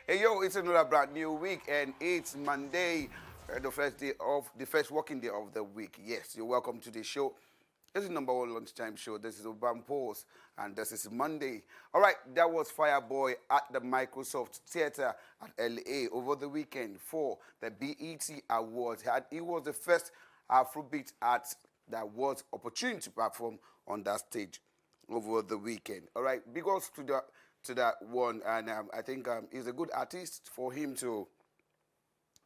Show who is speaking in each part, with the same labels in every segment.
Speaker 1: Hey, yo, it's another brand new week, and it's Monday, the first working day of the week. Yes, you're welcome to the show. This is number one lunchtime show. This is UrbanPulse, and this is Monday. All right, that was Fireboy at the Microsoft Theater at LA over the weekend for the BET Awards. He was the first Afrobeat act that was opportunity to perform on that stage over the weekend. All right, because to that one, and I think he's a good artist for him to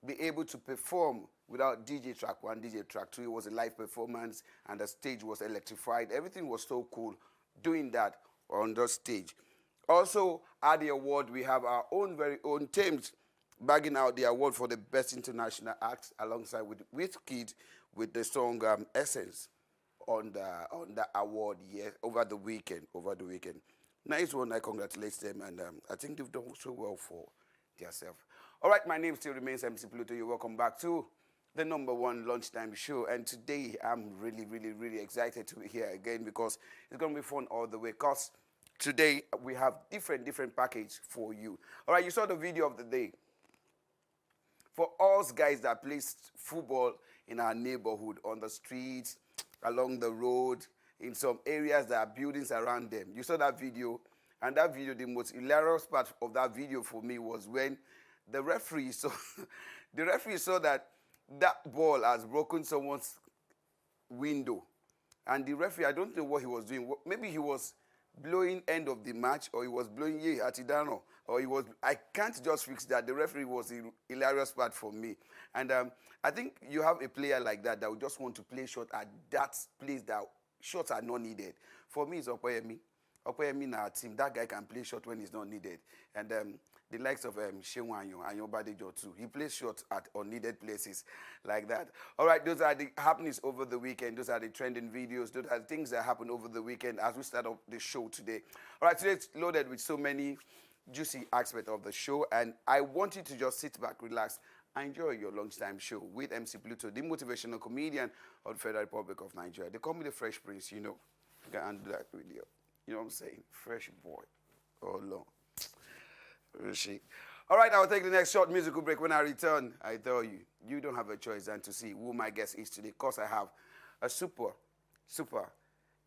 Speaker 1: be able to perform without DJ track 1, DJ track 2. It was a live performance and the stage was electrified. Everything was so cool doing that on the stage. Also, at the award, we have our own very own Thames bagging out the award for the best international act alongside with Wizkid with the song Essence on the award over the weekend. Nice one. I congratulate them, and I think they've done so well for themselves. All right, my name still remains MC Pluto. You're welcome back to the number one lunchtime show, and today I'm really excited to be here again because it's going to be fun all the way. Because today we have different package for you. All right, you saw the video of the day. For us guys that plays football in our neighborhood, on the streets, along the road, in some areas that are buildings around them. You saw that video, and that video, the most hilarious part of that video for me was when the referee saw, the referee saw that ball has broken someone's window. And the referee, I don't know what he was doing. Maybe he was blowing end of the match, or he was blowing Atidano, or he was, I can't just fix that. The referee was the hilarious part for me. And I think you have a player like that would just want to play short at that place that shots are not needed. For me, it's Opeyemi. Opeyemi in our team, that guy can play short when he's not needed. And the likes of Shewanyo and Yobadejo too. He plays short at unneeded places like that. All right, those are the happenings over the weekend. Those are the trending videos. Those are the things that happened over the weekend as we start off the show today. All right, today's loaded with so many juicy aspects of the show, and I want you to just sit back, relax, and enjoy your lunchtime show with MC Pluto, the motivational comedian of the Federal Republic of Nigeria. They call me the Fresh Prince, you know. You can handle that video. You know what I'm saying? Fresh boy. Oh, Lord. All right, I'll take the next short musical break. When I return, I tell you, you don't have a choice than to see who my guest is today, because I have a super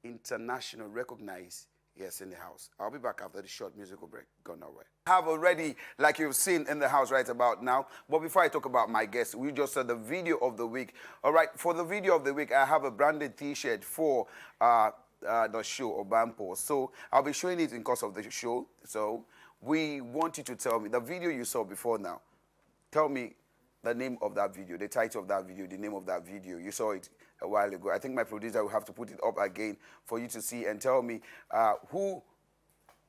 Speaker 1: international recognized guest in the house. I'll be back after the short musical break. Go nowhere. I have already, like you've seen in the house right about now, but before I talk about my guest, we just saw the video of the week. All right, for the video of the week, I have a branded T-shirt for the show, UrbanPulse. So I'll be showing it in course of the show. So we want you to tell me, the video you saw before now, tell me the name of that video, the title of that video, the name of that video. You saw it a while ago. I think my producer will have to put it up again for you to see and tell me who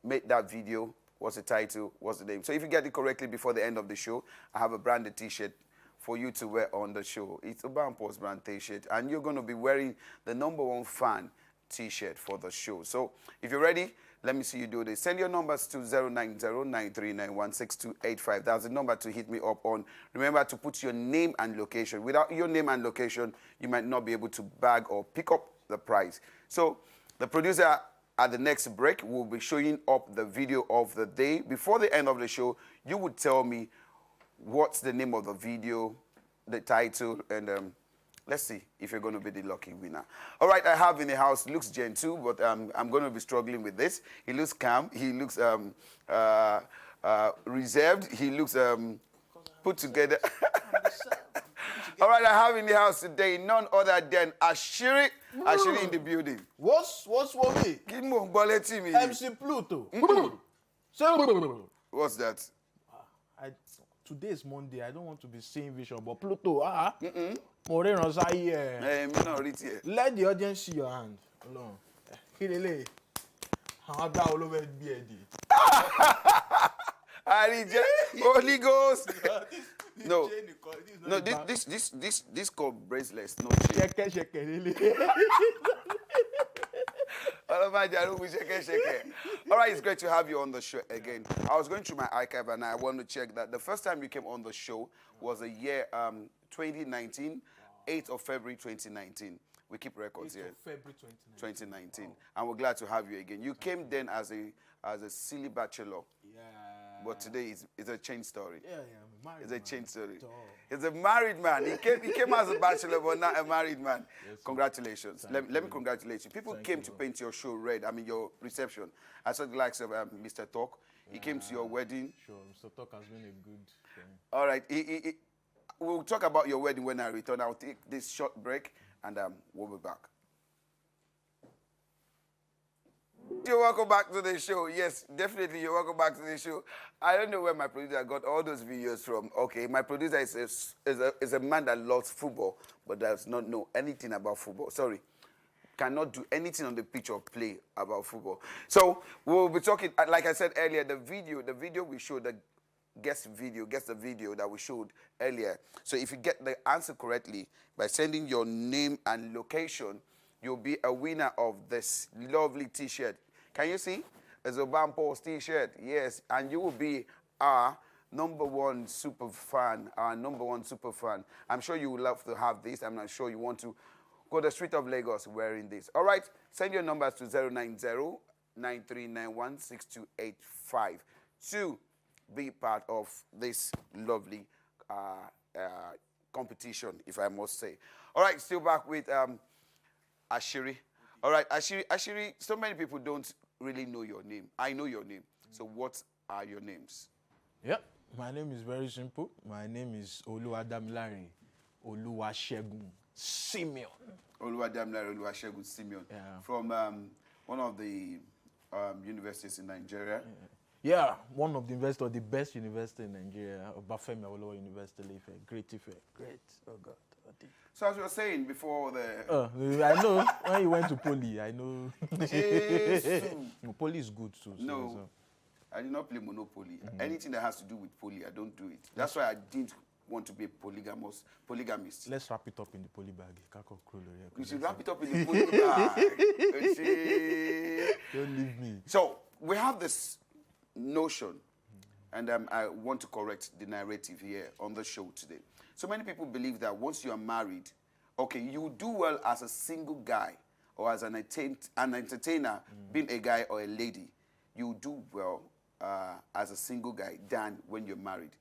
Speaker 1: made that video, what's the title, what's the name. So if you get it correctly before the end of the show, I have a branded T-shirt for you to wear on the show. It's a UrbanPulse brand T-shirt, and you're going to be wearing the #1 fan T-shirt for the show. So if you're ready, let me see you do this. Send your numbers to 09093916285. That's the number to hit me up on. Remember to put your name and location. Without your name and location, you might not be able to bag or pick up the prize. So the producer at the next break will be showing up the video of the day. Before the end of the show, you would tell me what's the name of the video, the title, and let's see if you're going to be the lucky winner. All right, I have in the house, looks gentle, but I'm going to be struggling with this. He looks calm. He looks reserved. He looks put together. All right, I have in the house today none other than Asiri. Asiri in the building.
Speaker 2: What's for me?
Speaker 1: MC
Speaker 2: Pluto.
Speaker 1: What's that?
Speaker 2: Today is Monday. I don't want to be seeing vision, but Pluto,
Speaker 1: Me not read here.
Speaker 2: let the audience see your hand. Alone.
Speaker 1: Holy Ghost. No, this called bracelets, no chain. All right, it's great to have you on the show again. I was going through my archive and I want to check that the first time you came on the show was the year 2019, 8th of February 2019. We keep records here.
Speaker 2: February 2019.
Speaker 1: And we're glad to have you again. You came then as a silly bachelor.
Speaker 2: Yeah.
Speaker 1: but today it's a change story.
Speaker 2: Yeah, I'm married.
Speaker 1: It's a change story.
Speaker 2: Oh.
Speaker 1: He's a married man. He came as a bachelor, but not a married man.
Speaker 2: Yes,
Speaker 1: Congratulations. Let me congratulate you. People came to paint your show red. I mean, your reception. I saw the likes of Mr. Talk. He came to your wedding.
Speaker 2: Sure, Mr. Talk has been a good friend.
Speaker 1: All right. We'll talk about your wedding when I return. I'll take this short break, and we'll be back. You're welcome back to the show. Yes, definitely, you're welcome back to the show. I don't know where my producer got all those videos from. Okay, my producer is a man that loves football, but does not know anything about football. Sorry. Cannot do anything on the pitch or play about football. So we'll be talking, like I said earlier, the video we showed, the guess the video that we showed earlier. So if you get the answer correctly by sending your name and location, you'll be a winner of this lovely T-shirt. Can you see? It's a UrbanPulse T-shirt. Yes, and you will be our number one super fan. I'm sure you would love to have this. I'm not sure you want to go the street of Lagos wearing this. All right, send your numbers to 090-9391-6285 to be part of this lovely competition, if I must say. All right, still back with Asiri. All right, Asiri, so many people don't really know your name. I know your name. So what are your names?
Speaker 2: Yeah, my name is very simple. My name is Oluwadamilare Oluwasegun Simeon.
Speaker 1: Oluwadamilare Oluwasegun Simeon.
Speaker 2: Yeah.
Speaker 1: From one of the universities in Nigeria.
Speaker 2: Yeah, one of the best university in Nigeria, Obafemi Awolowo University, Ife. Great Ife. Great. Oh, God.
Speaker 1: So as you were saying before the...
Speaker 2: I know. When you went to Poly, I know.
Speaker 1: No,
Speaker 2: Poly is good too.
Speaker 1: No.
Speaker 2: So.
Speaker 1: I did not play Monopoly. Anything that has to do with poly, I don't do it. That's why I didn't want to be a polygamist.
Speaker 2: Let's wrap it up in the poly bag.
Speaker 1: You should wrap it up in the poly bag.
Speaker 2: Don't leave me.
Speaker 1: So we have this notion, and I want to correct the narrative here on the show today. So many people believe that once you are married, okay, you do well as a single guy or as an entertainer, being a guy or a lady. You do well as a single guy than when you're married.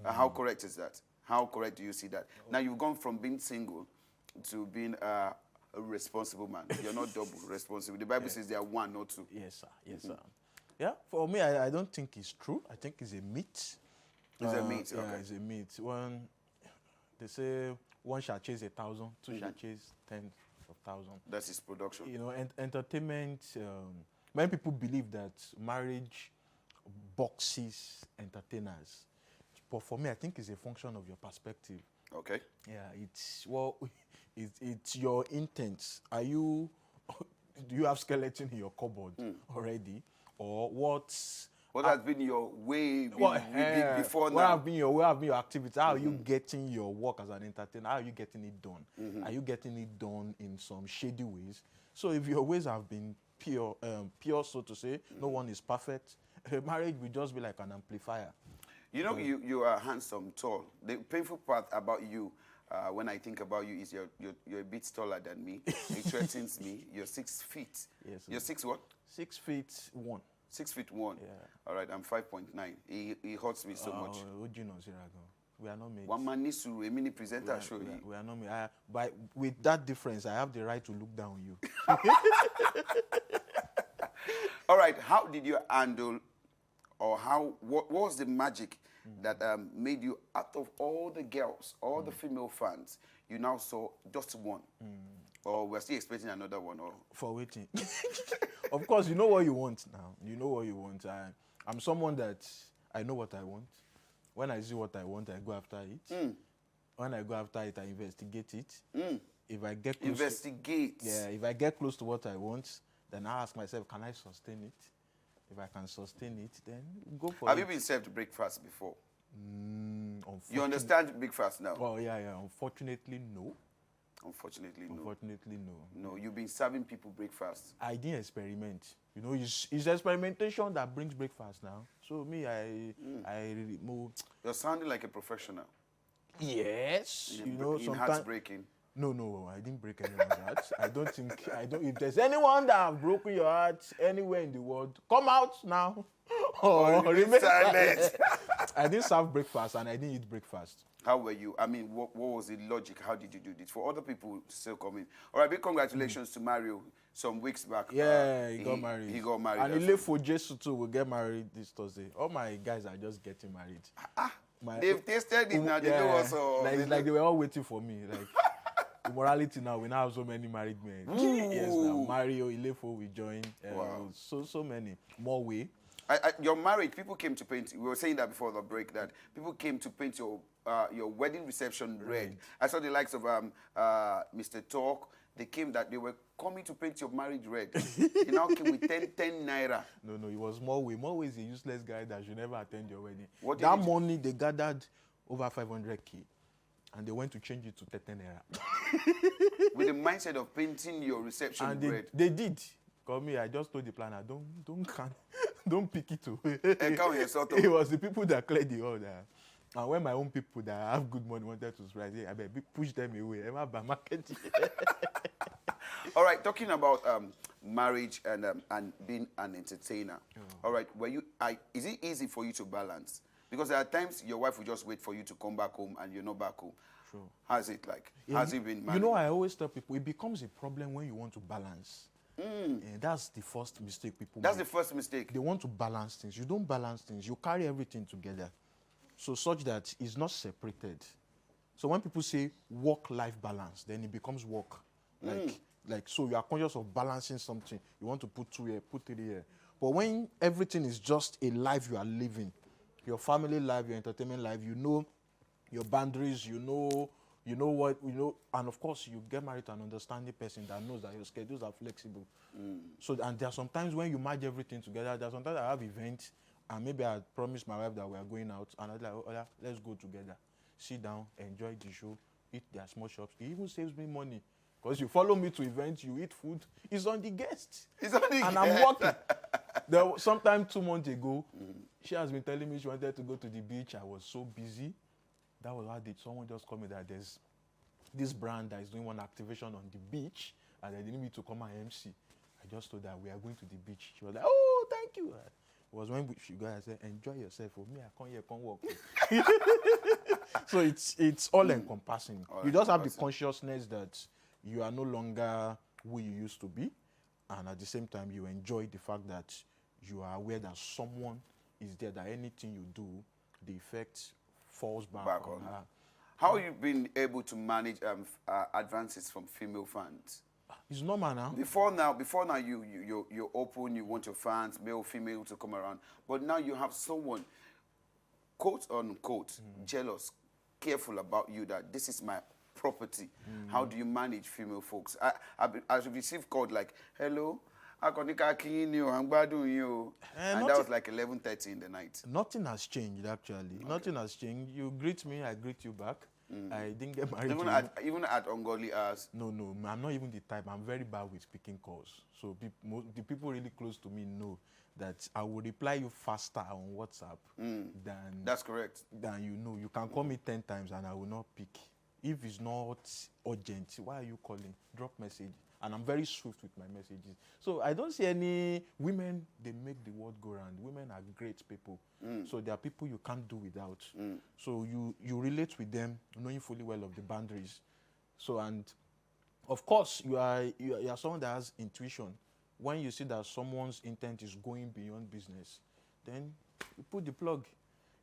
Speaker 1: How correct is that? How correct do you see that? Now you've gone from being single to being a responsible man. You're not double responsible. The Bible says they are one, not two.
Speaker 2: Yes, sir. Yes, sir. Yeah, for me, I don't think it's true. I think it's a myth.
Speaker 1: It's a myth, okay.
Speaker 2: Yeah, it's a myth. When they say one shall chase 1,000, two shall chase 10,000.
Speaker 1: That's his production.
Speaker 2: You know, entertainment, many people believe that marriage boxes entertainers. But for me, I think it's a function of your perspective.
Speaker 1: Okay.
Speaker 2: Yeah, it's your intent. Do you have skeleton in your cupboard already? Or what
Speaker 1: has been your way before now?
Speaker 2: What have been your activity? How are you getting your work as an entertainer? How are you getting it done? Are you getting it done in some shady ways? So if your ways have been pure, so to say, no one is perfect, marriage will just be like an amplifier.
Speaker 1: You know, you are handsome, tall. The painful part about you, when I think about you, is you're a bit taller than me. It threatens me. You're 6 feet.
Speaker 2: Yes.
Speaker 1: You're 6 what?
Speaker 2: 6'1".
Speaker 1: 6'1".
Speaker 2: Yeah.
Speaker 1: All right, I'm 5.9. He hurts me so much.
Speaker 2: We are not mates.
Speaker 1: One man needs to a mini presenter show you.
Speaker 2: We are not mates. But with that difference, I have the right to look down on you.
Speaker 1: All right, how did you handle, or what was the magic that made you, out of all the girls, all the female fans, you now saw just one? Or we're still expecting another one? Or
Speaker 2: for waiting. Of course, you know what you want now. You know what you want. I'm someone that I know what I want. When I see what I want, I go after it. When I go after it, I investigate it. If I get close if I get close to what I want, then I ask myself, can I sustain it? If I can sustain it, then go for it.
Speaker 1: Have you been served breakfast before? You understand breakfast now?
Speaker 2: Well, yeah. Unfortunately, no.
Speaker 1: Unfortunately, no.
Speaker 2: Unfortunately, no.
Speaker 1: No, you've been serving people breakfast.
Speaker 2: I didn't experiment. You know, it's experimentation that brings breakfast now. So me, I really move.
Speaker 1: You're sounding like a professional.
Speaker 2: Yes.
Speaker 1: In heartbreaking.
Speaker 2: No, I didn't break anyone's heart. I don't. If there's anyone that have broken your heart anywhere in the world, come out now.
Speaker 1: or remain silent.
Speaker 2: I didn't serve breakfast and I didn't eat breakfast.
Speaker 1: How were you? I mean, what was the logic? How did you do this? For other people still coming. All right, big congratulations to Mario some weeks back.
Speaker 2: Yeah, he got married.
Speaker 1: He got married.
Speaker 2: And he left for Jesus too. Will get married this Thursday. All my guys are just getting married.
Speaker 1: They've tasted it now. They know us all.
Speaker 2: Like they were all waiting for me. Like immorality now. We now have so many married men. Yes, now Mario, Ilefo, we joined.
Speaker 1: Wow.
Speaker 2: So many more way.
Speaker 1: Your marriage, people came to paint. We were saying that before the break that people came to paint your wedding reception red. I saw the likes of Mr. Talk. They were coming to paint your marriage red. He now came with 10 naira.
Speaker 2: No, it was more way. More way is a useless guy that should never attend your wedding.
Speaker 1: That
Speaker 2: money they gathered over 500K, and they went to change it to 10 naira.
Speaker 1: With the mindset of painting your reception
Speaker 2: and
Speaker 1: red.
Speaker 2: They did. Call me. I just told the planner, don't pick it too. It was the people that cleared the order. And when my own people that have good money wanted to surprise, I bet push them away.
Speaker 1: All right, talking about marriage and being an entertainer. All right, is it easy for you to balance? Because there are times your wife will just wait for you to come back home and you're not back home.
Speaker 2: Sure.
Speaker 1: How's it like? Has it been managed?
Speaker 2: You know, I always tell people it becomes a problem when you want to balance. And that's the first mistake people make.
Speaker 1: That's the first mistake.
Speaker 2: They want to balance things. You don't balance things. You carry everything together. So such that it's not separated. So when people say work-life balance, then it becomes work. Like so you are conscious of balancing something. You want to put 2 here, put 3 here. But when everything is just a life you are living, your family life, your entertainment life, you know your boundaries, you know what, and of course you get married to an understanding person that knows that your schedules are flexible. So, and there are sometimes when you merge everything together, there are sometimes I have events, and maybe I promised my wife that we are going out, and I'm like, oh yeah, let's go together. Sit down, enjoy the show, eat their small shops. It even saves me money. Because you follow me to events, you eat food, it's on the guest. And I'm working. Sometime 2 months ago, she has been telling me she wanted to go to the beach. I was so busy. That was how someone just called me that there's this brand that is doing one activation on the beach and they need me to come and MC. I just told her we are going to the beach. She was like, oh, thank you. It was when she got and said, enjoy yourself. For me, I come here, come work. So it's all encompassing. You just have the consciousness that you are no longer who you used to be. And at the same time, you enjoy the fact that you are aware that someone is there, that anything you do, the effect falls back on her.
Speaker 1: How have you been able to manage advances from female fans?
Speaker 2: It's normal now.
Speaker 1: Before now, you're open, you want your fans, male, female, to come around. But now you have someone, quote unquote, jealous, careful about you, that this is my property. How do you manage female folks? I've received calls like, hello, and that was like 11:30 in the night.
Speaker 2: Nothing has changed, actually. Okay. Nothing has changed. You greet me, I greet you back. I didn't get married
Speaker 1: even at ungodly hours?
Speaker 2: No, I'm not even the type. I'm very bad with speaking calls. So the people really close to me know that I will reply you faster on WhatsApp than...
Speaker 1: That's correct.
Speaker 2: Than you can call me 10 times and I will not pick. If it's not urgent, why are you calling? Drop message. And I'm very swift with my messages. So I don't see any women, they make the world go round. Women are great people. So there are people you can't do without. So you relate with them, knowing fully well of the boundaries. So, and of course, you are someone that has intuition. When you see that someone's intent is going beyond business, then you put the plug.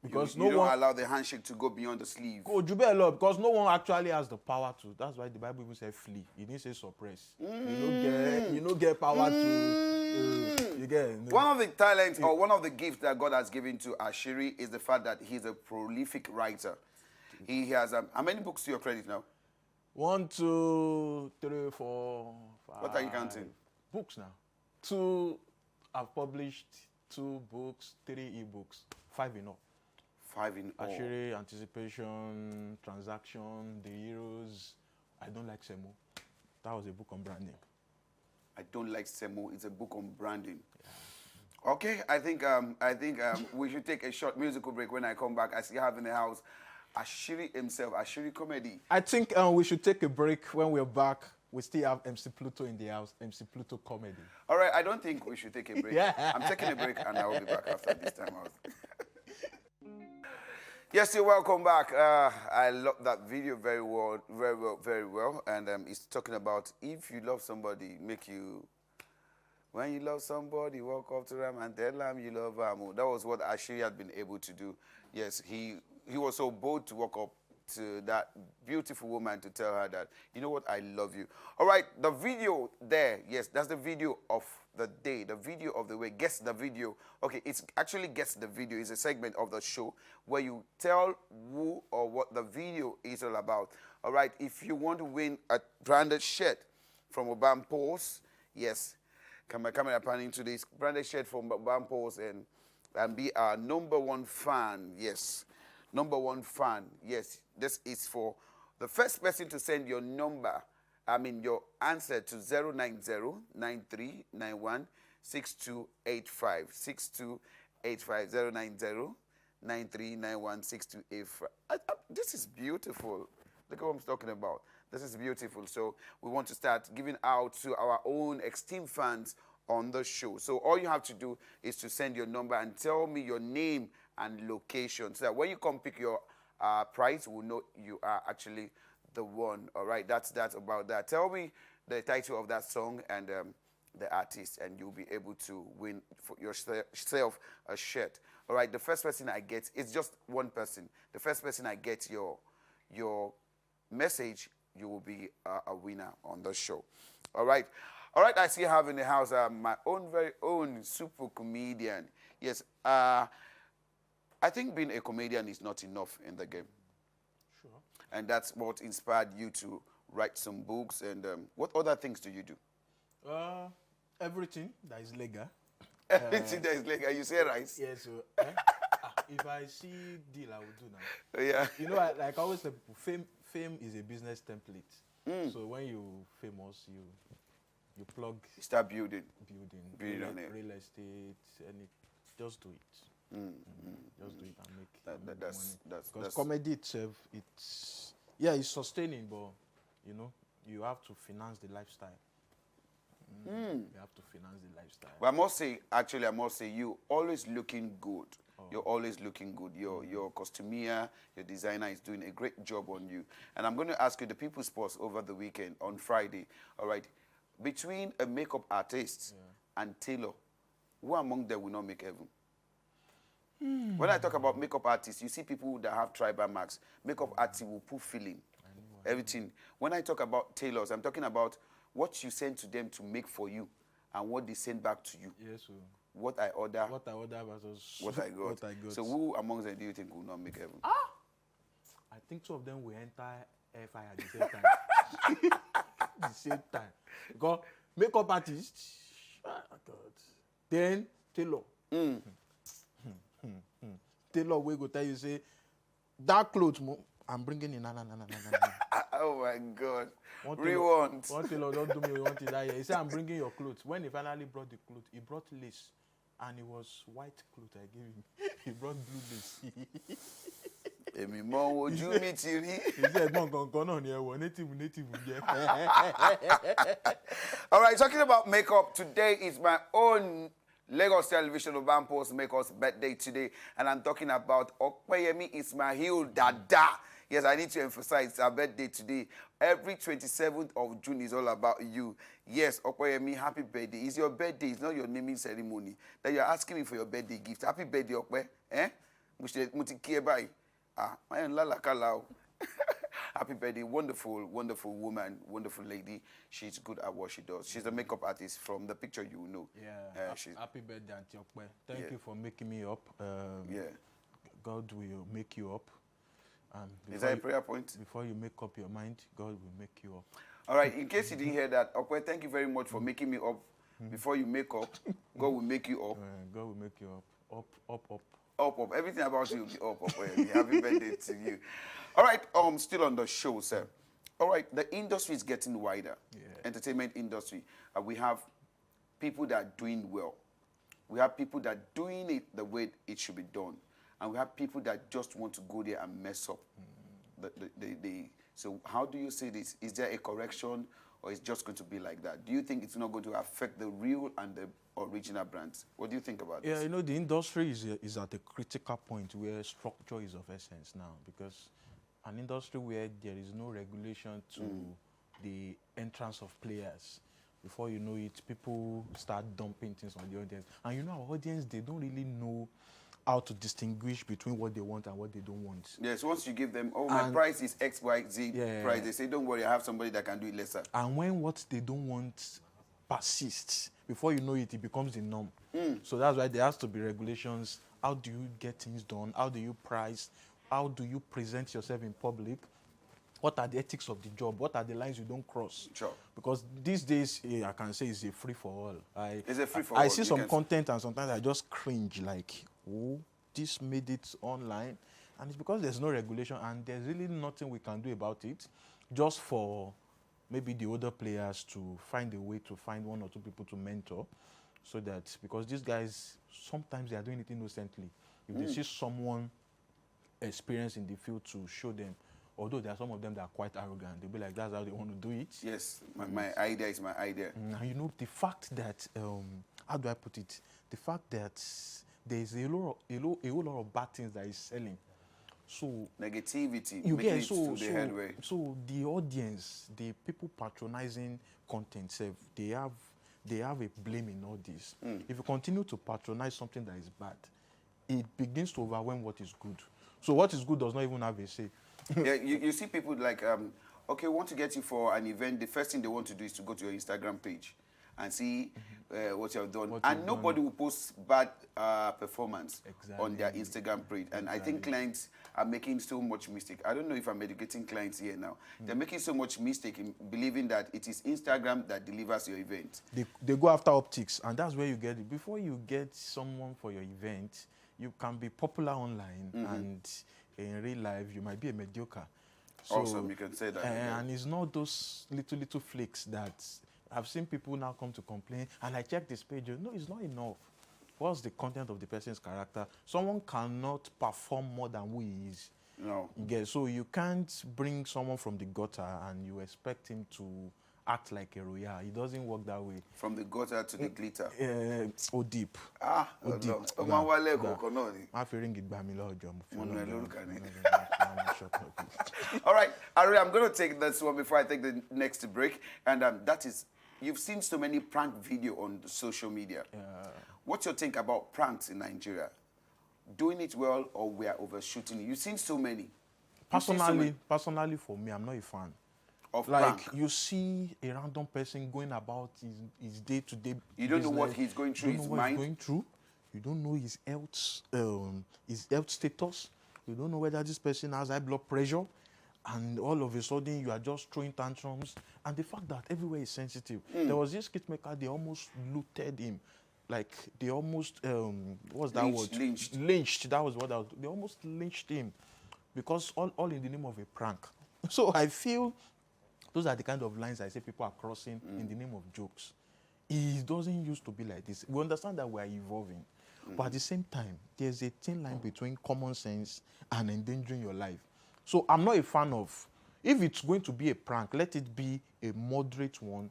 Speaker 2: Because
Speaker 1: you don't allow the handshake to go beyond the sleeve.
Speaker 2: Go, you better love, because no one actually has the power to. That's why the Bible even says flee. It didn't say suppress. You don't get power to. You get. No.
Speaker 1: One of the talents or one of the gifts that God has given to Asiri is the fact that he's a prolific writer. He has how many books to your credit now?
Speaker 2: 1, 2, 3, 4, 5.
Speaker 1: What are you counting?
Speaker 2: Books now. 2, I've published 2 books, 3 ebooks, 5 in all.
Speaker 1: 5 in all.
Speaker 2: Asiri, Anticipation, Transaction, The Heroes. I Don't Like Semo. That was a book on branding.
Speaker 1: I Don't Like Semo. It's a book on branding. Yeah. Okay, I think we should take a short musical break. When I come back, I see you have in the house Asiri himself, Asiri Comedy.
Speaker 2: I think we should take a break. When we're back, we still have MC Pluto in the house, MC Pluto comedy.
Speaker 1: All right, I don't think we should take a break.
Speaker 2: Yeah.
Speaker 1: I'm taking a break and I will be back after this time out. Yes, you're welcome back. I love that video very well, very well, very well. And it's talking about if you love somebody, when you love somebody, walk up to them and tell them you love them. That was what Asiri had been able to do. Yes, he was so bold to walk up to that beautiful woman to tell her that, you know what, I love you. All right, the video there, yes, that's the video of the day, the video of the week. Guess the video. Okay, it's actually Guess the Video. It's a segment of the show where you tell who or what the video is all about. All right, if you want to win a branded shirt from UrbanPulse, yes, coming upon into this branded shirt from UrbanPulse and be our #1 fan, yes. #1 fan, yes. This is for the first person to send your number, your answer to 090-9391-6285. 6285, 090-9391-6285. This is beautiful. Look at what I'm talking about. This is beautiful. So we want to start giving out to our own esteemed fans on the show. So all you have to do is to send your number and tell me your name and location so that when you come pick your prize, we'll know you are actually the one. All right, that's about that. Tell me the title of that song and the artist, and you'll be able to win for yourself a shirt. All right, the first person I get, it's just one person. The first person I get your message, you will be a winner on the show. All right. All right, I see you have in the house my own very own super comedian. Yes, I think being a comedian is not enough in the game.
Speaker 2: Sure.
Speaker 1: And that's what inspired you to write some books. And what other things do you do?
Speaker 2: Everything that is legal.
Speaker 1: Everything that is legal. You say rice?
Speaker 2: Yeah, so if I see deal, I will do now.
Speaker 1: Yeah.
Speaker 2: You know, like I always tell people, fame is a business template. So when you famous, you plug.
Speaker 1: You start building
Speaker 2: real
Speaker 1: on it.
Speaker 2: Real estate, just do it. Just do it and make money. Because comedy itself, it's sustaining, but you have to finance the lifestyle. You have to finance the lifestyle.
Speaker 1: But I must say, you always looking good. Oh. You're always looking good. Your costumier, your designer is doing a great job on you. And I'm going to ask you the people's pulse over the weekend on Friday. All right, between a makeup artist and tailor, who among them will not make heaven? When I talk about makeup artists, you see people that have tribal marks. Makeup artists will put feeling, everything. When I talk about tailors, I'm talking about what you send to them to make for you and what they send back to you.
Speaker 2: Yes, sir.
Speaker 1: What I order
Speaker 2: versus
Speaker 1: what I got. So who among them do you think will not make heaven?
Speaker 2: I think two of them will enter fire at the same time. The same time. Because makeup artist, God. Then tailor. Tailor will go tell you, say, that clothes, I'm bringing in.
Speaker 1: Oh my God.
Speaker 2: One tailor don't do me one thing that year. He said, I'm bringing your clothes. When he finally brought the clothes, he brought lace. And it was white clothes I gave him. He brought blue lace.
Speaker 1: Èmi mọ ojú mi ti rí.
Speaker 2: He said, native.
Speaker 1: All right, talking about makeup, today is my own Lagos Television UrbanPulse Makeup's birthday today. And I'm talking about Opeyemi Ismail Dada. Yes, I need to emphasize it's our birthday today. Every 27th of June is all about you. Yes, Opeyemi, happy birthday. It's your birthday. It's not your naming ceremony. That you're asking me for your birthday gift. Happy birthday, Ope. Happy birthday. Wonderful, wonderful woman, wonderful lady. She's good at what she does. She's a makeup artist from the picture you know.
Speaker 2: Yeah, happy birthday, Auntie Okpe. Thank you for making me up. God will make you up.
Speaker 1: Is that a prayer point?
Speaker 2: Before you make up your mind, God will make you up.
Speaker 1: All right, in case you didn't hear that, Okwe, thank you very much for making me up. Before you make up, God will make you up.
Speaker 2: God will make you up. Up.
Speaker 1: Up. Everything about you will be up, Okwe. Happy birthday to you. All right, still on the show, sir. All right, the industry is getting wider. Yeah. Entertainment industry. We have people that are doing well. We have people that are doing it the way it should be done. And we have people that just want to go there and mess up. So how do you see this? Is there a correction or it's just going to be like that? Do you think it's not going to affect the real and the original brands? What do you think about
Speaker 2: Yeah,
Speaker 1: this?
Speaker 2: you know, the industry is at a critical point where structure is of essence now, because an industry where there is no regulation to the entrance of players, before you know it, people start dumping things on the audience. And you know, our audience, they don't really know how to distinguish between what they want and what they don't want.
Speaker 1: Yes, once you give them, oh, my price is X, Y, Z price, they say, don't worry, I have somebody that can do it lesser.
Speaker 2: And when what they don't want persists, before you know it, it becomes the norm. So that's why there has to be regulations. How do you get things done? How do you price? How do you present yourself in public? What are the ethics of the job? What are the lines you don't cross?
Speaker 1: Sure.
Speaker 2: Because these days, I can say it's a free-for-all.
Speaker 1: It's a free-for-all.
Speaker 2: I see some content and sometimes I just cringe, like, oh, this made it online. And it's because there's no regulation and there's really nothing we can do about it, just for maybe the older players to find a way to find one or two people to mentor, so that, because these guys, sometimes they are doing it innocently. If they see someone experienced in the field to show them, although there are some of them that are quite arrogant, they'll be like, that's how they want to do it.
Speaker 1: Yes, my idea is my idea.
Speaker 2: And you know, the fact that, how do I put it? The fact that there's a whole lot of bad things that is selling. So
Speaker 1: negativity,
Speaker 2: you
Speaker 1: making
Speaker 2: get
Speaker 1: it to the headway.
Speaker 2: So the audience, the people patronizing content, they have a blame in all this. If you continue to patronize something that is bad, it begins to overwhelm what is good. So what is good does not even have a say.
Speaker 1: Yeah, you see people like, okay, we want to get you for an event. The first thing they want to do is to go to your Instagram page and see what you have done. And nobody will post bad performance on their Instagram page. And I think clients are making so much mistake. I don't know if I'm educating clients here now. They're making so much mistake in believing that it is Instagram that delivers your event.
Speaker 2: They go after optics, and that's where you get it. Before you get someone for your event, you can be popular online, and in real life, you might be a mediocre. So,
Speaker 1: awesome, you can say that.
Speaker 2: And it's not those little flakes that I've seen people now come to complain, and I check this page. No, it's not enough. What's the content of the person's character? Someone cannot perform more than who he is.
Speaker 1: No.
Speaker 2: So you can't bring someone from the gutter and you expect him to act like a royal. It doesn't work that way.
Speaker 1: From the gutter to the glitter.
Speaker 2: Deep.
Speaker 1: Deep. All right, Ari, I'm going to take this one before I take the next break. And that is, you've seen so many prank video on social media. What's your think about pranks in Nigeria? Doing it well, or we are overshooting it? You've seen so many.
Speaker 2: Personally, for me, I'm not a fan.
Speaker 1: Of
Speaker 2: like
Speaker 1: prank.
Speaker 2: You see a random person going about his day-to-day.
Speaker 1: You don't know what he's going through, his mind.
Speaker 2: Going through. You don't know his health status. You don't know whether this person has high blood pressure, and all of a sudden you are just throwing tantrums. And the fact that everywhere is sensitive. There was this kit maker, they almost looted him. Like they almost what's that word? Lynched. That was what they almost lynched him, because all in the name of a prank. So I feel those are the kind of lines I say people are crossing in the name of jokes. It doesn't used to be like this. We understand that we are evolving. But at the same time, there's a thin line between common sense and endangering your life. So I'm not a fan of, if it's going to be a prank, let it be a moderate one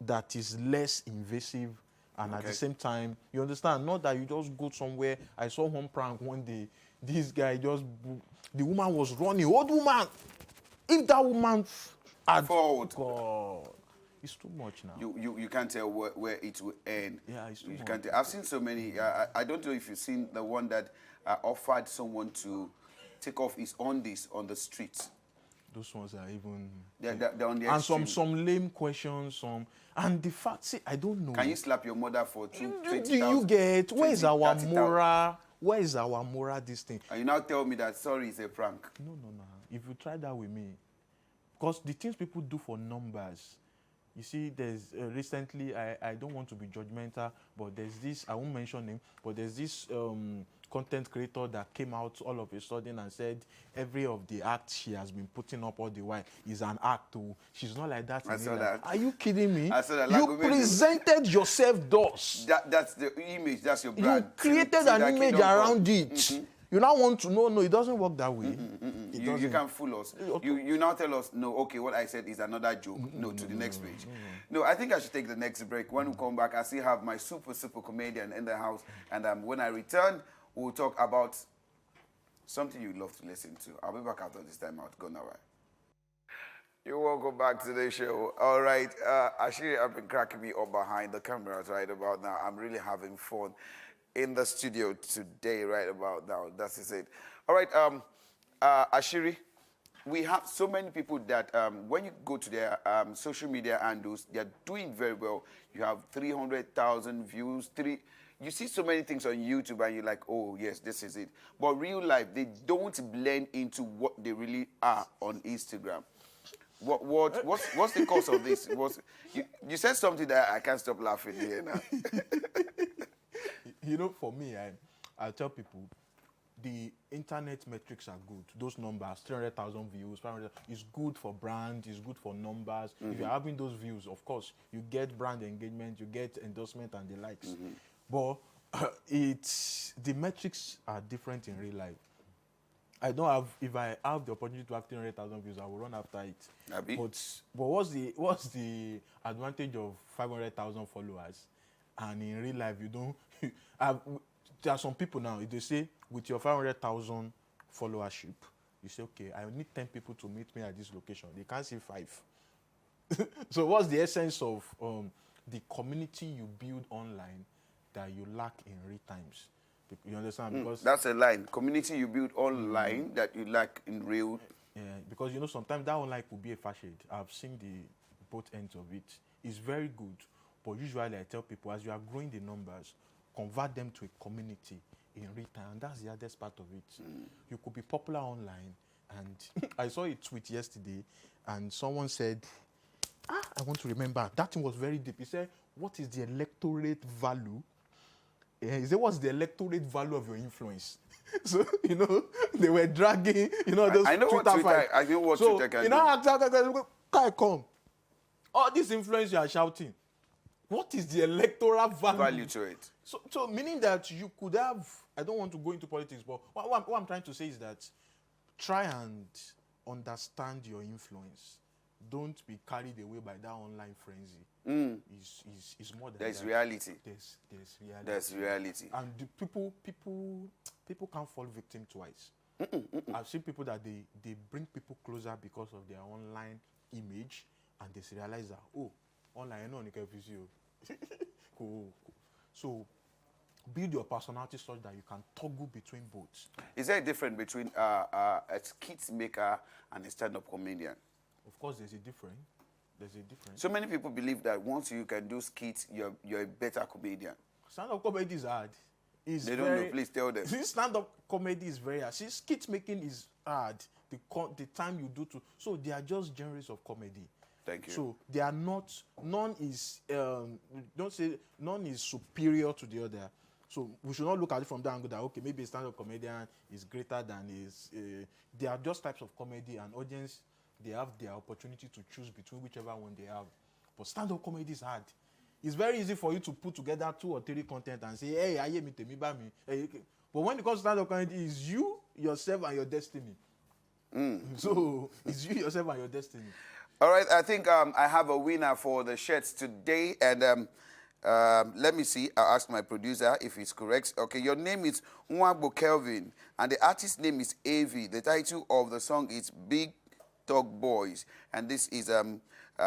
Speaker 2: that is less invasive, and at the same time, you understand, not that you just go somewhere. I saw one prank one day. This guy the woman was running, old woman. If that woman had
Speaker 1: forward,
Speaker 2: God, it's too much now.
Speaker 1: You can't tell where it will end.
Speaker 2: Yeah, it's too much.
Speaker 1: Can't tell. I've seen so many. I don't know if you've seen the one that offered someone to take off his undies on the street.
Speaker 2: Those ones are even...
Speaker 1: They're on the
Speaker 2: and
Speaker 1: extreme.
Speaker 2: some lame questions, and the fact, see, I don't know.
Speaker 1: Can you slap your mother for 20,000?
Speaker 2: Do you get, where is our moral, where is our moral this thing?
Speaker 1: And you now tell me that, sorry, it's a prank.
Speaker 2: No. If you try that with me, because the things people do for numbers, you see, there's recently, I don't want to be judgmental, but there's this, I won't mention him, but there's this content creator that came out all of a sudden and said every of the acts she has been putting up all the while is an act too. She's not like that.
Speaker 1: I saw that.
Speaker 2: Are you kidding me?
Speaker 1: I saw that.
Speaker 2: You presented yourself thus.
Speaker 1: That's the image, that's your brand.
Speaker 2: You created an image around it. You now want to, no, it doesn't work that way.
Speaker 1: You
Speaker 2: doesn't.
Speaker 1: can't fool us. You now tell us, no, okay, what I said is another joke. No, to the next page. No, I think I should take the next break. When we come back, I still have my super comedian in the house. And when I return, we'll talk about something you love to listen to. I'll be back after this time out. Go now, right? You're welcome back to the show. All right, Asiri, I've been cracking me up behind the cameras right about now. I'm really having fun in the studio today right about now. That is it. All right, Asiri, we have so many people that when you go to their social media handles, they're doing very well. You have 300,000 views. You see so many things on YouTube and you're like, oh, yes, this is it. But real life, they don't blend into what they really are on Instagram. What's the cause of this? You said something that I can't stop laughing here now.
Speaker 2: You know, for me, I tell people the internet metrics are good. Those numbers, 300,000 views, 500, is good for brand, is good for numbers. If you're having those views, of course, you get brand engagement, you get endorsement and the likes. But the metrics are different in real life. If I have the opportunity to have 300,000 views, I will run after it. But what's the advantage of 500,000 followers? And in real life, you don't. There are some people now, if they say, with your 500,000 followership, you say, okay, I need 10 people to meet me at this location. They can't see 5. So what's the essence of the community you build online that you lack in real times? You understand? Because
Speaker 1: that's a line. Community you build online that you lack in real.
Speaker 2: Yeah, because you know sometimes that online could be a facade. I've seen both ends of it. It's very good, but usually I tell people as you are growing the numbers, convert them to a community in real time, and that's the hardest part of it. You could be popular online, and I saw a tweet yesterday, and someone said, I want to remember, that thing was very deep. He said, what is the electorate value? He said, what's the electorate value of your influence? So, you know, they were dragging, you know, those
Speaker 1: I know
Speaker 2: Twitter
Speaker 1: what
Speaker 2: fights.
Speaker 1: I know what
Speaker 2: So,
Speaker 1: Twitter can
Speaker 2: you
Speaker 1: do.
Speaker 2: know, I come. All this influence you are shouting, what is the electoral
Speaker 1: Value to it.
Speaker 2: So meaning that you could have, I don't want to go into politics, but what I'm trying to say is that try and understand your influence. Don't be carried away by that online frenzy. Is more than
Speaker 1: There's
Speaker 2: that.
Speaker 1: reality.
Speaker 2: There's reality.
Speaker 1: There's reality.
Speaker 2: And the people can't fall victim twice. I've seen people that they bring people closer because of their online image, and they realize that, oh, online, I know you can visit you. Cool. So build your personality such that you can toggle between both.
Speaker 1: Is there a difference between a skit maker and a stand-up comedian?
Speaker 2: Of course, there's a difference.
Speaker 1: So many people believe that once you can do skits, you're a better comedian.
Speaker 2: Stand-up comedy is hard.
Speaker 1: They don't know. Please tell them.
Speaker 2: Stand-up comedy is very hard. Skit making is hard. The time you do to. So they are just genres of comedy.
Speaker 1: Thank you.
Speaker 2: So they are not. None is. Don't say none is superior to the other. So we should not look at it from that angle that okay, maybe a stand-up comedian is greater than is. They are just types of comedy, and audience, they have their opportunity to choose between whichever one they have. But stand-up comedy is hard. It's very easy for you to put together 2 or 3 content and say, hey, I hear me, tell me about me. Hey, okay. But when it comes to stand-up comedy, it's you, yourself, and your destiny. So it's you, yourself, and your destiny.
Speaker 1: All right, I think I have a winner for the shirts today, and let me see. I'll ask my producer if he's correct. Okay, your name is Nwagbo Kelvin, and the artist's name is AV. The title of the song is Big Talk Boys, and this is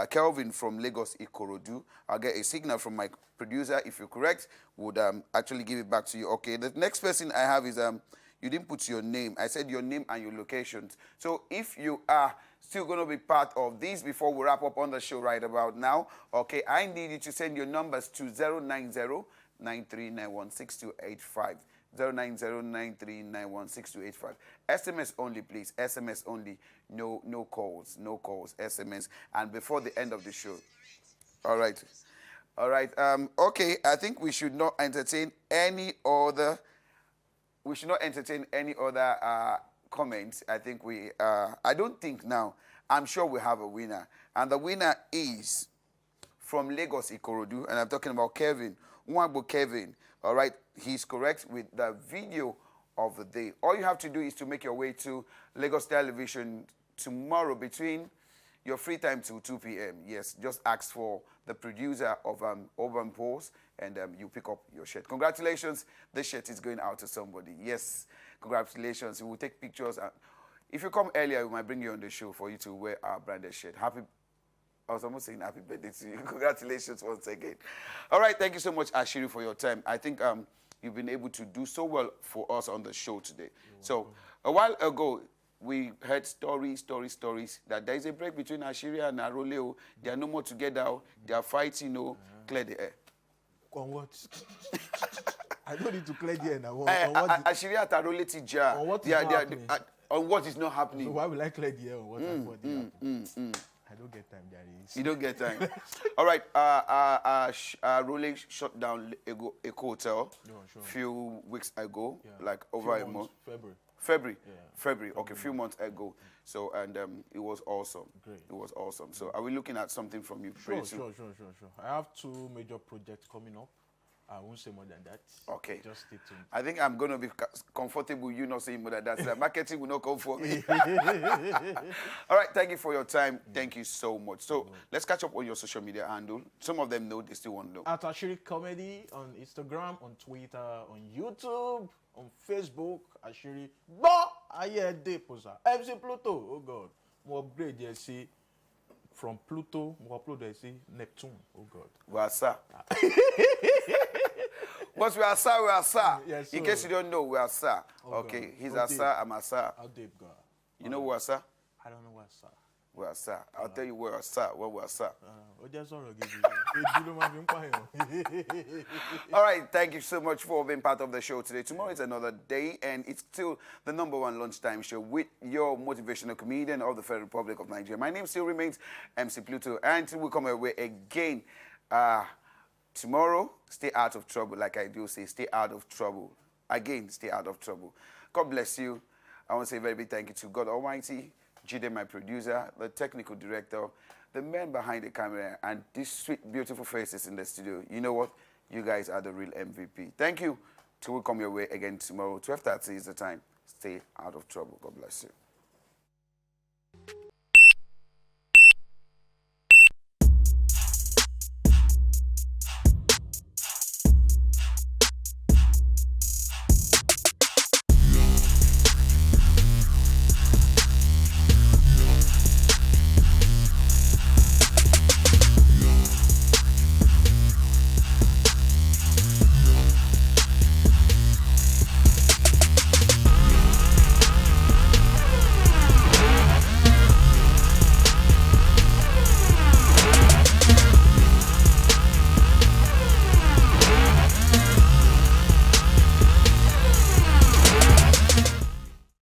Speaker 1: Kelvin from Lagos, Ikorodu. I'll get a signal from my producer. If you're correct, would actually give it back to you. Okay, the next person I have is you didn't put your name. I said your name and your locations. So if you are still going to be part of this before we wrap up on the show right about now, okay, I need you to send your numbers to 090-9391-6285. 090-9391-6285. SMS only, please. SMS only. No calls. No calls. SMS. And before the end of the show. All right. All right. Okay. I think we should not entertain any other. We should not entertain any other comments. I think we. I don't think now. I'm sure we have a winner, and the winner is from Lagos, Ikorodu, and I'm talking about Kevin. Nwagbo Kevin. All right, he's correct with the video of the day. All you have to do is to make your way to Lagos Television tomorrow between your free time till 2 p.m. Yes, just ask for the producer of UrbanPulse and you pick up your shirt. Congratulations, this shirt is going out to somebody. Yes, congratulations. We will take pictures. If you come earlier, we might bring you on the show for you to wear our branded shirt. I was almost saying happy birthday to you. Congratulations once again. All right, thank you so much, Asiri, for your time. I think you've been able to do so well for us on the show today. So a while ago, we heard stories that there is a break between Asiri and Aroleo. They are no more together. They are fighting, clear the air.
Speaker 2: On what? I don't need to clear the air now.
Speaker 1: Asiri and Aroleo Tija.
Speaker 2: On what is not happening?
Speaker 1: On what is not happening.
Speaker 2: So why will I clear the air on what happened? I don't get time, Gary.
Speaker 1: You don't get time. All right. Rolling shut down a hotel a few weeks ago, like over a month. February. Yeah. February. Okay, a few months ago. So, and it was awesome.
Speaker 2: Great.
Speaker 1: It was awesome. So, are we looking at something from you?
Speaker 2: Sure. I have 2 major projects coming up. I won't say more than that.
Speaker 1: Okay.
Speaker 2: Just stay tuned.
Speaker 1: I think I'm going to be comfortable you not saying more than that. So marketing will not come for me. All right. Thank you for your time. Thank you so much. So let's catch up on your social media handle. Some of them know, they still want to know.
Speaker 2: At Asiri Comedy on Instagram, on Twitter, on YouTube, on Facebook, Asiri. MC Pluto. Oh, God. More upgrade, you see. From Pluto, more upload, you see. Neptune. Oh, God.
Speaker 1: Well, sir. But we are sir.
Speaker 2: Yes,
Speaker 1: in case you don't know, we are sir.
Speaker 2: Oh,
Speaker 1: okay,
Speaker 2: God.
Speaker 1: he's a sir, I'm a sir.
Speaker 2: How deep, God?
Speaker 1: You know what, sir?
Speaker 2: I don't know what, sir.
Speaker 1: We are sir. I'll tell you where we are sir. Where we are sir. All right, thank you so much for being part of the show today. Tomorrow is another day, and it's still the #1 lunchtime show with your motivational comedian of the Federal Republic of Nigeria. My name still remains MC Pluto, and until we come away again tomorrow, stay out of trouble. Like I do say, stay out of trouble. Again, stay out of trouble. God bless you. I want to say a very big thank you to God Almighty, Jide, my producer, the technical director, the man behind the camera, and these sweet, beautiful faces in the studio. You know what? You guys are the real MVP. Thank you. Till we come your way again tomorrow. 12:30 is the time. Stay out of trouble. God bless you.